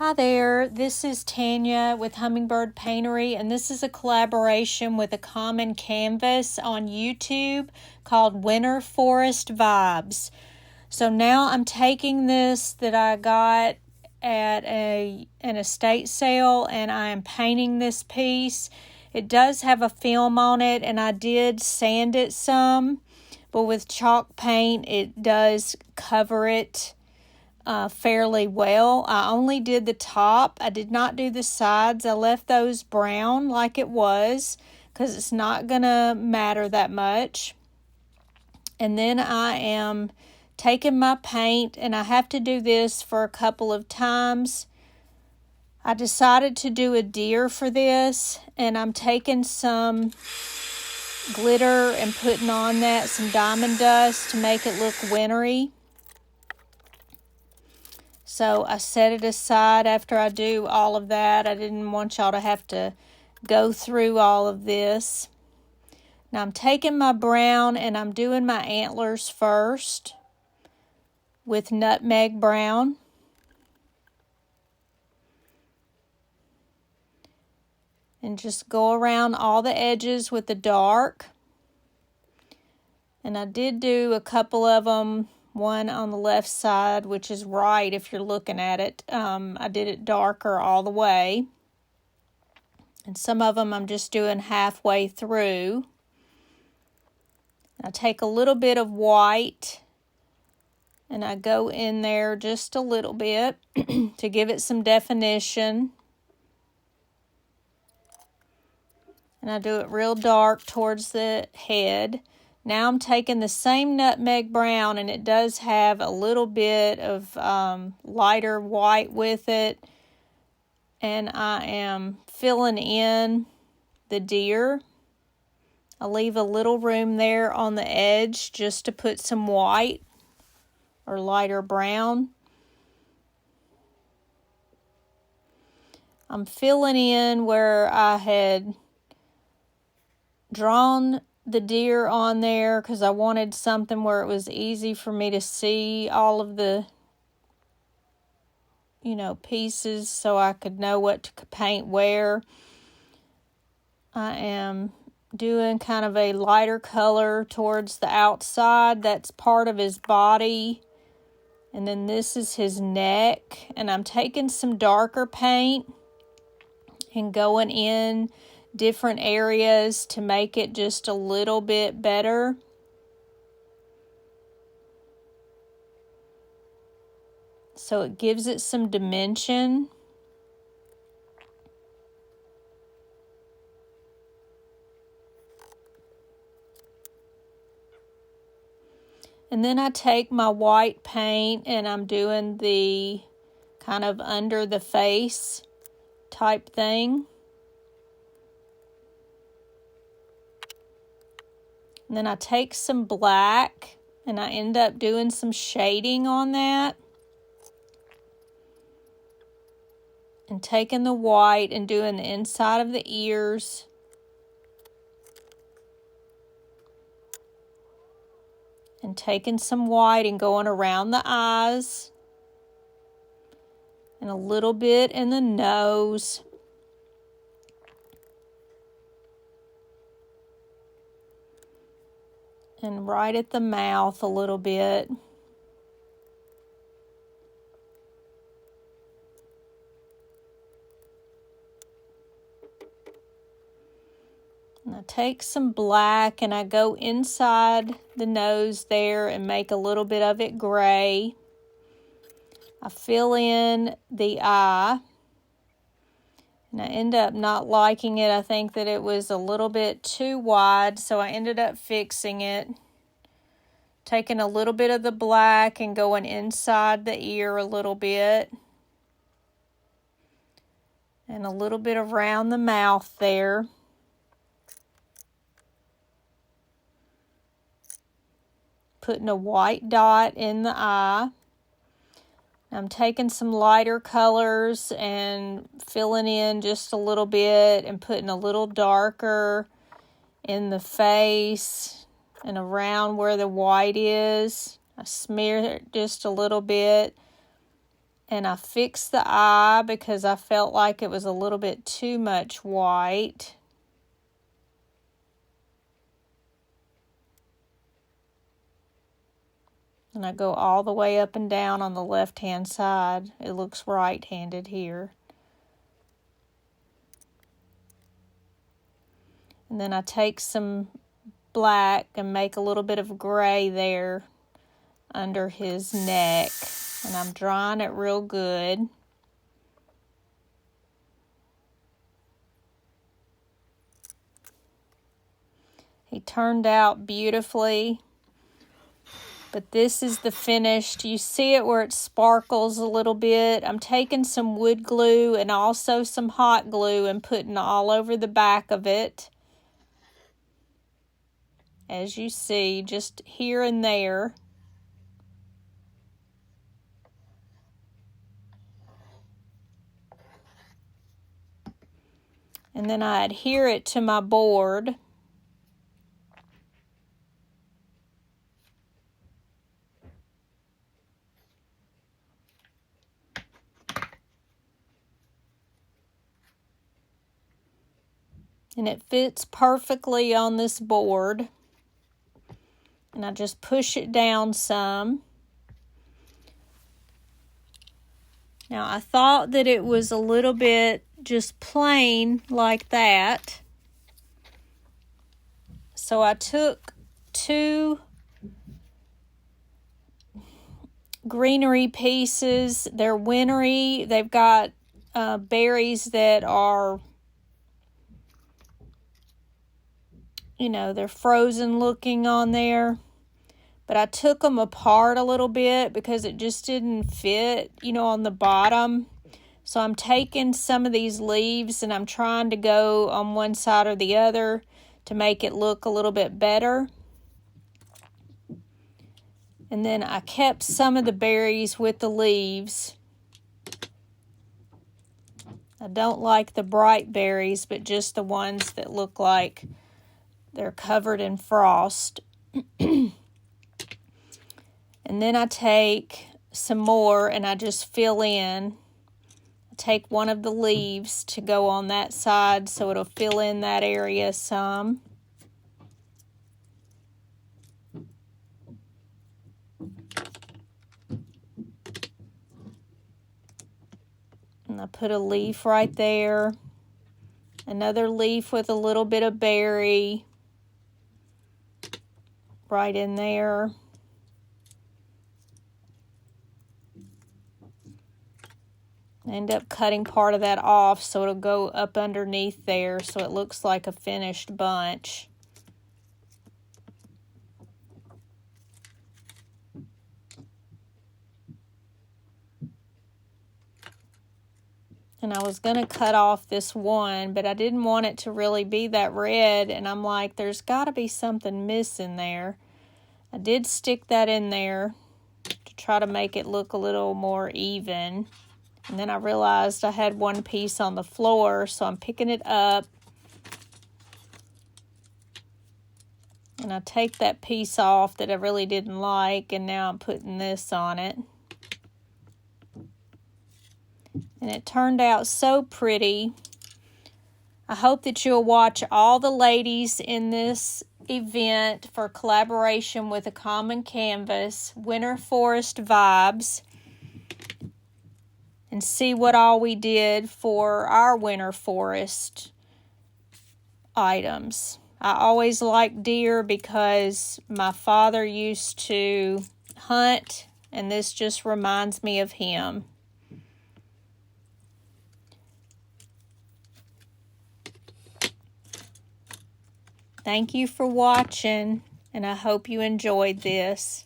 Hi there, this is Tanya with Hummingbird Paintery, and this is a collaboration with a common canvas on YouTube called Winter Forest Vibes. So now I'm taking this that I got at an estate sale, and I am painting this piece. It does have a film on it, and I did sand it some, but with chalk paint it does cover it fairly well. I only did the top. I did not do the sides. I left those brown like it was because it's not going to matter that much. And then I am taking my paint, and I have to do this for a couple of times. I decided to do a deer for this, and I'm taking some glitter and putting on that some diamond dust to make it look wintry. So I set it aside after I do all of that. I didn't want y'all to have to go through all of this. Now I'm taking my brown and I'm doing my antlers first with nutmeg brown. And just go around all the edges with the dark. And I did do a couple of them. One on the left side, which is right if you're looking at it. I did it darker all the way. And some of them I'm just doing halfway through. I take a little bit of white and I go in there just a little bit to give it some definition. And I do it real dark towards the head. Now I'm taking the same nutmeg brown, and it does have a little bit of lighter white with it. And I am filling in the deer. I leave a little room there on the edge just to put some white or lighter brown. I'm filling in where I had drawn the deer on there because I wanted something where it was easy for me to see all of the pieces so I could know what to paint where. I am doing kind of a lighter color towards the outside. That's part of his body. And then this is his neck. And I'm taking some darker paint and going in different areas to make it just a little bit better. So it gives it some dimension. And then I take my white paint and I'm doing the kind of under the face type thing. And then I take some black and I end up doing some shading on that. And taking the white and doing the inside of the ears. And taking some white and going around the eyes. And a little bit in the nose. And right at the mouth a little bit. And I take some black and I go inside the nose there and make a little bit of it gray. I fill in the eye. And I end up not liking it. I think that it was a little bit too wide, so I ended up fixing it. Taking a little bit of the black and going inside the ear a little bit. And a little bit around the mouth there. Putting a white dot in the eye. I'm taking some lighter colors and filling in just a little bit and putting a little darker in the face and around where the white is. I smear it just a little bit And I fixed the eye because I felt like it was a little bit too much white. And I go all the way up and down on the left-hand side. It looks right-handed here. And then I take some black and make a little bit of gray there under his neck. And I'm drawing it real good. He turned out beautifully. But this is the finished. You see it where it sparkles a little bit. I'm taking some wood glue and also some hot glue and putting all over the back of it. As you see, just here and there. And then I adhere it to my board. And it fits perfectly on this board. And I just push it down some. Now I thought that it was a little bit just plain like that. So I took 2 greenery pieces. They're wintry. They've got berries that are, you know, they're frozen looking on there. But I took them apart a little bit because it just didn't fit, you know, on the bottom. So I'm taking some of these leaves and I'm trying to go on one side or the other to make it look a little bit better. And then I kept some of the berries with the leaves. I don't like the bright berries, but just the ones that look like they're covered in frost. And then I take some more and I just fill in. I take one of the leaves to go on that side so it'll fill in that area some. And I put a leaf right there. Another leaf with a little bit of berry right in there. I end up cutting part of that off so it'll go up underneath there so it looks like a finished bunch. And I was going to cut off this one, but I didn't want it to really be that red. And I'm like, there's got to be something missing there. I did stick that in there to try to make it look a little more even. And then I realized I had one piece on the floor, so I'm picking it up. And I take that piece off that I really didn't like, and now I'm putting this on it. And it turned out so pretty. I hope that you'll watch all the ladies in this event for collaboration with A Common Canvas, Winter Forest Vibes, and see what all we did for our winter forest items. I always liked deer because my father used to hunt, and this just reminds me of him. Thank you for watching, and I hope you enjoyed this.